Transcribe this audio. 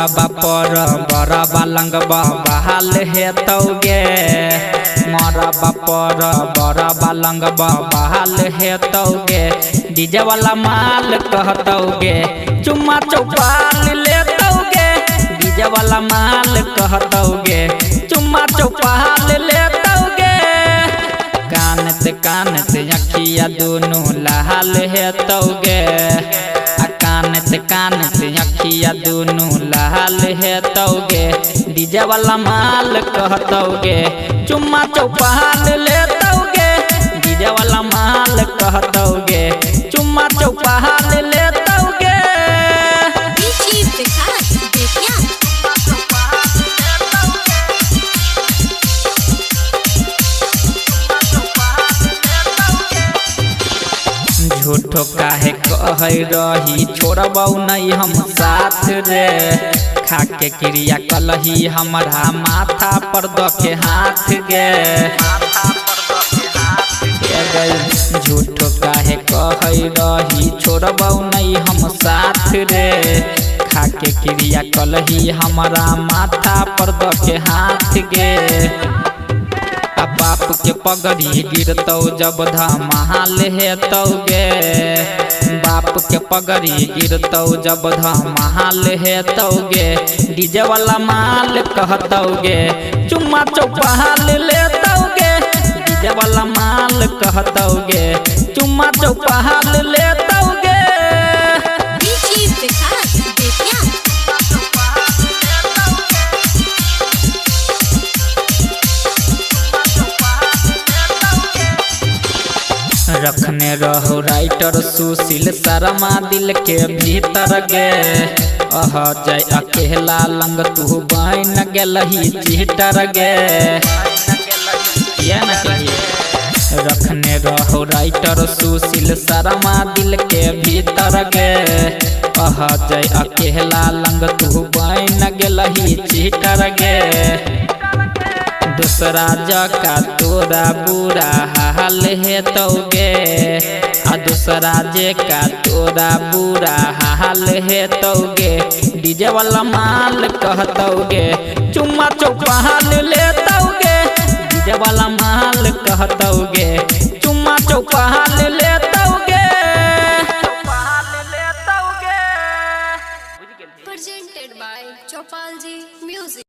मरबा पर बरबा लंगबा बहाल है तौगे मरबा पर बरबा लंगबा बहाल है तौगे डीजे वाला माल कहतौगे चुम्मा चौपाल ले तौगे डीजे वाला माल कहतौगे चुम्मा चौपाल ले तौगे कान से अखिया दोनों लाल है तौगे कान से अखिया दोनों लाल है तौगे डीजे वाला माल कहतौगे चुम्मा चौपाल ले तौगे डीजे वाला माल कहतौगे चुम्मा चौपाल ले तौगे झूठो काहे कह रही छोड़बौ नहीं हम साथ रे खाके क्रिया कलही हमारा माथा पर दखे हाथ गे झूठो काहे कह रही छोड़बौ नहीं हम साथ रे खाके क्रिया कलही हमारा माथा पर दखे हाथ गे बाप के पगड़ी गिरतौ जब धमाल है तौगे बाप के पगड़ी गिरतौ जब धमाल है तौगे डीजे वाला माल कहतौगे चुम्मा चौपाल ले तौगे डीजे वाला माल कहतौगे चुम्मा चौपाल ले तौगे रखने रहो राइटर सुशील शर्मा दिल के भीतर गे अह जय अकेला लंग तू बन गेलही चीटर गे रखने रहो राइटर सुशील शर्मा दिल के भीतर गे अह जय अकेला लंग तू बन गेलही चीटर गे दूसरा जका तोरा बुरा हाल है तौगे आ दूसरा का तोरा बुरा हाल है तौगे डीजे वाला माल कहतौगे चुम्मा चौपाल ले तौगे डीजे वाला माल कहतौगे चुम्मा चौपाल ले तौगे presented by Chopalji Music।